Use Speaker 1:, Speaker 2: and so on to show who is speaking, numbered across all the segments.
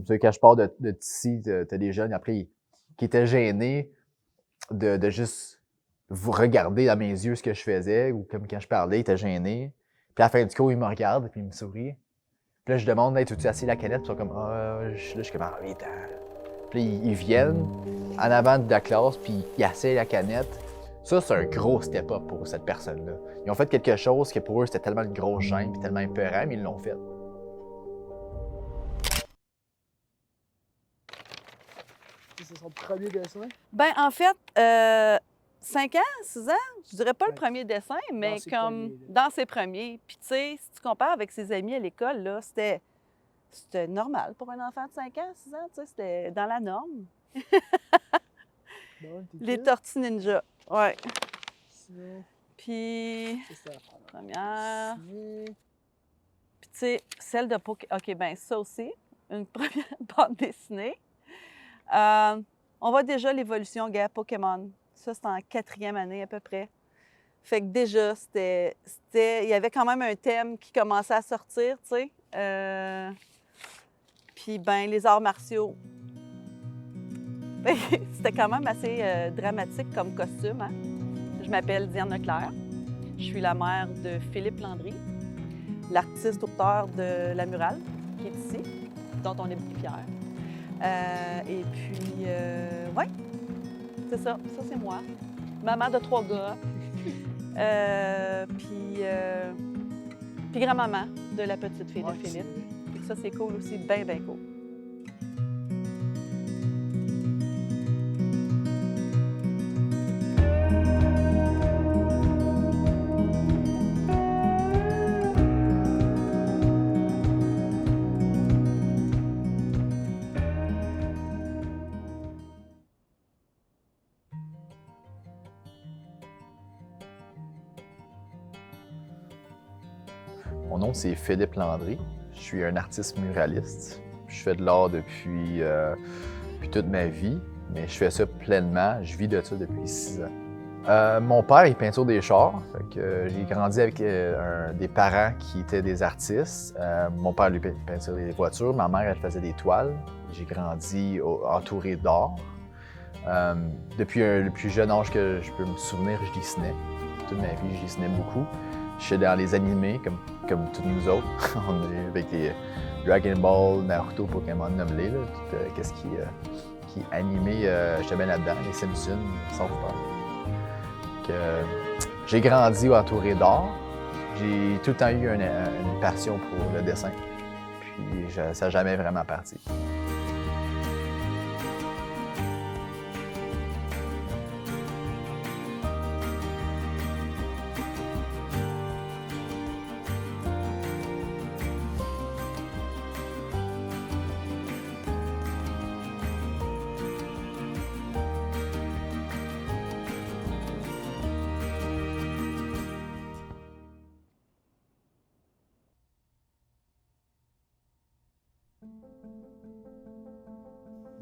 Speaker 1: Comme ça, quand je pars de ici, t'as des jeunes après qui étaient gênés de juste vous regarder dans mes yeux ce que je faisais, ou comme quand je parlais, ils étaient gênés. Puis à la fin du cours, ils me regardent, puis ils me sourient. Puis là, je demande, hey, tu assis la canette? Puis ils sont comme, je suis comme, ah, vite. Puis là, ils viennent en avant de la classe, puis ils assis la canette. Ça, c'est un gros step-up pour cette personne-là. Ils ont fait quelque chose que pour eux, c'était tellement une grosse gêne, puis tellement épeurant, mais ils l'ont fait.
Speaker 2: C'est son premier dessin?
Speaker 3: Ben en fait, 5 ans, 6 ans, je dirais pas le premier dessin, mais comme dans ses premiers. Puis tu sais, si tu compares avec ses amis à l'école, là, c'était normal pour un enfant de 5 ans, 6 ans, tu sais, c'était dans la norme.
Speaker 2: Bon,
Speaker 3: Les Tortues Ninja, ouais.
Speaker 2: Sinon,
Speaker 3: Puis,
Speaker 2: c'est la
Speaker 3: première.
Speaker 2: Sinon,
Speaker 3: Puis tu sais, celle de Pokémon. OK, ben ça aussi, une première bande dessinée. On voit déjà l'évolution, gars, Pokémon. Ça, c'est en 4e année à peu près. Fait que déjà, il y avait quand même un thème qui commençait à sortir, tu sais. Puis, ben, les arts martiaux. C'était quand même assez dramatique comme costume, hein? Je m'appelle Diane Leclerc. Je suis la mère de Philippe Landry, l'artiste-auteur de La Murale, qui est ici, dont on est beaucoup fiers. Et puis, ouais, c'est ça. Ça, c'est moi. Maman de 3 gars. Puis grand-maman de la petite fille de Philippe. Fait que ça, c'est cool aussi, bien, bien cool.
Speaker 1: Mon nom, c'est Philippe Landry. Je suis un artiste muraliste. Je fais de l'art depuis toute ma vie, mais je fais ça pleinement. Je vis de ça depuis 6 ans. Mon père, il peinture des chars. J'ai grandi avec des parents qui étaient des artistes. Mon père, lui, peinture des voitures. Ma mère, elle faisait des toiles. J'ai grandi entouré d'art. Depuis le plus jeune âge que je peux me souvenir, je dessinais. Toute ma vie, je dessinais beaucoup. Je suis dans les animés, comme tous nous autres. On est avec les Dragon Ball, Naruto, Pokémon, nomme-les, là. Tout ce qui est animé, j'étais bien là-dedans. Les Simpsons, South Park. J'ai grandi entouré d'art. J'ai tout le temps eu une passion pour le dessin. Puis ça n'a jamais vraiment parti.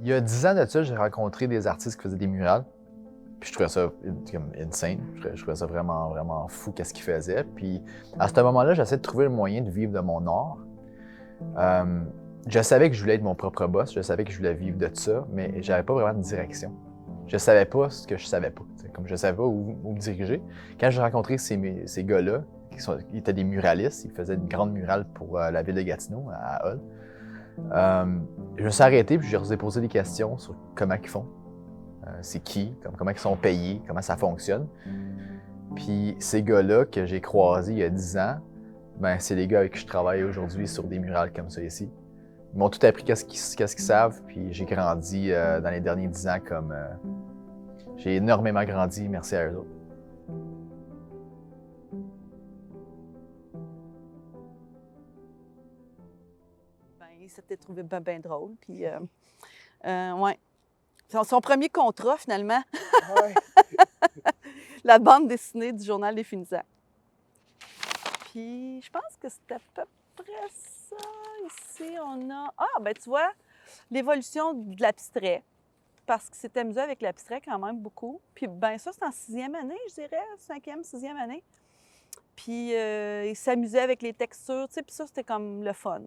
Speaker 1: Il y a 10 ans de ça, j'ai rencontré des artistes qui faisaient des murales. Puis je trouvais ça comme insane. Je trouvais ça vraiment, vraiment fou qu'est-ce qu'ils faisaient. Puis à ce moment-là, j'essayais de trouver le moyen de vivre de mon art. Je savais que je voulais être mon propre boss, je savais que je voulais vivre de ça, mais j'avais pas vraiment de direction. Je savais pas ce que je savais pas. Comme je savais pas où me diriger. Quand j'ai rencontré ces gars-là, ils étaient des muralistes, ils faisaient une grande murale pour la ville de Gatineau, à Hull. Je me suis arrêté puis je leur ai posé des questions sur comment ils font, c'est qui, comment ils sont payés, comment ça fonctionne. Puis ces gars-là que j'ai croisés il y a 10 ans, ben c'est les gars avec qui je travaille aujourd'hui sur des murales comme ça ici. Ils m'ont tout appris qu'est-ce qu'ils savent, puis j'ai grandi dans les derniers 10 ans comme... j'ai énormément grandi, merci à eux autres.
Speaker 3: Il s'était trouvé bien drôle. Puis, ouais. Son premier contrat, finalement.
Speaker 2: Ouais.
Speaker 3: La bande dessinée du Journal des finissants. Puis, je pense que c'est à peu près ça. Ici, on a... Ah, ben tu vois, l'évolution de l'abstrait. Parce qu'il s'est amusé avec l'abstrait quand même beaucoup. Puis, ben ça, c'est en 6e année, je dirais. 5e, 6e année. Puis, il s'amusait avec les textures, tu sais. Puis ça, c'était comme le fun.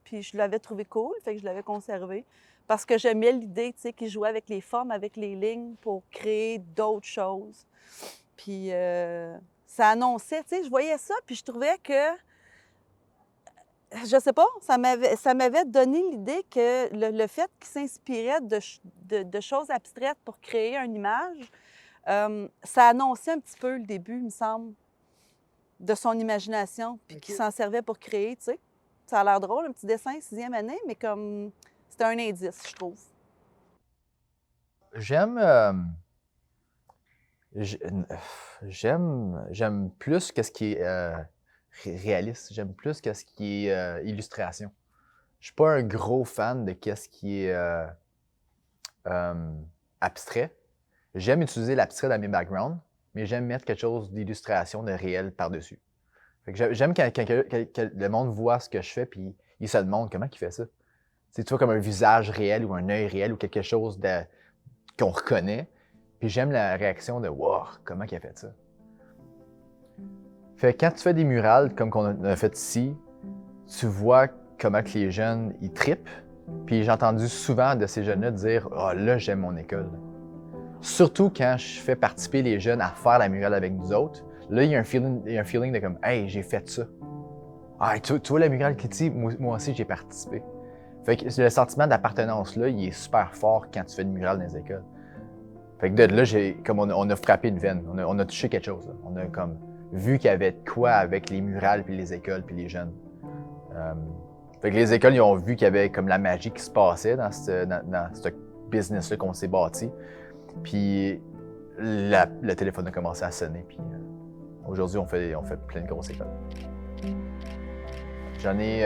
Speaker 3: puis je l'avais trouvé cool, fait que je l'avais conservé. Parce que j'aimais l'idée, tu sais, qu'il jouait avec les formes, avec les lignes pour créer d'autres choses. Puis ça annonçait, tu sais, je voyais ça, puis je trouvais que, je sais pas, ça m'avait donné l'idée que le fait qu'il s'inspirait de choses abstraites pour créer une image, ça annonçait un petit peu le début, il me semble, de son imagination, puis qu'il s'en servait pour créer, tu sais. Ça a l'air drôle, un petit dessin, 6e année, mais comme c'était un indice, je trouve.
Speaker 1: J'aime plus qu'est-ce qui est réaliste. J'aime plus qu'est-ce qui est illustration. Je suis pas un gros fan de qu'est-ce qui est abstrait. J'aime utiliser l'abstrait dans mes backgrounds, mais j'aime mettre quelque chose d'illustration, de réel par-dessus. Fait que j'aime quand le monde voit ce que je fais, puis il se demande comment il fait ça. Tu vois, comme un visage réel ou un œil réel ou quelque chose qu'on reconnaît. Puis j'aime la réaction de « Wow, comment il a fait ça? » Fait que quand tu fais des murales comme qu'on a fait ici, tu vois comment que les jeunes, ils trippent. Puis j'ai entendu souvent de ces jeunes-là dire « Ah, là, j'aime mon école. » Surtout quand je fais participer les jeunes à faire la murale avec nous autres. Là, il y a un feeling de comme « Hey, j'ai fait ça. » Ah, tu vois la murale Kitty, moi aussi, j'ai participé. Fait que le sentiment d'appartenance-là, il est super fort quand tu fais une murale dans les écoles. Fait que de là, on a frappé une veine, on a touché quelque chose. Là. On a comme vu qu'il y avait de quoi avec les murales, puis les écoles, puis les jeunes. Fait que les écoles, ils ont vu qu'il y avait comme la magie qui se passait dans ce business-là qu'on s'est bâti. Puis le téléphone a commencé à sonner, puis aujourd'hui, on fait plein de grosses écoles. J'en ai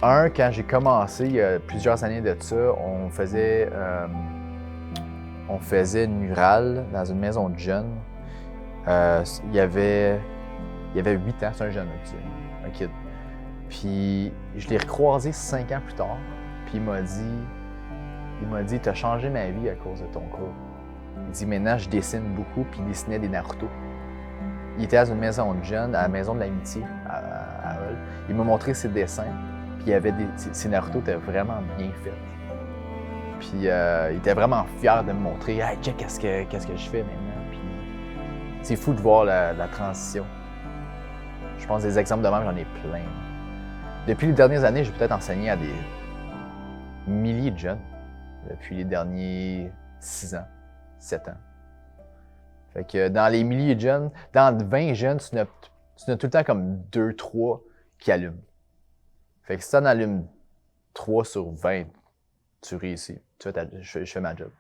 Speaker 1: un, quand j'ai commencé, il y a plusieurs années de ça, on faisait une murale dans une maison de jeunes. Il y avait 8 ans, c'est un jeune, un kid. Puis je l'ai recroisé 5 ans plus tard, puis il m'a dit « T'as changé ma vie à cause de ton cours. » Il dit « Maintenant, je dessine beaucoup, puis il dessinait des Naruto. » Il était dans une maison de jeunes, à la maison de l'amitié, à Hull. Il m'a montré ses dessins, puis il y avait ses Naruto étaient vraiment bien faits. Puis il était vraiment fier de me montrer « Hey, check, qu'est-ce que je fais maintenant? » Puis c'est fou de voir la transition. Je pense des exemples de même, j'en ai plein. Depuis les dernières années, j'ai peut-être enseigné à des milliers de jeunes. Depuis les derniers 6 ans, 7 ans. Fait que dans les milliers de jeunes, dans 20 jeunes, tu n'as tout le temps comme 2-3 qui allument. Fait que si tu en allumes 3 sur 20, tu réussis. Je fais ma job.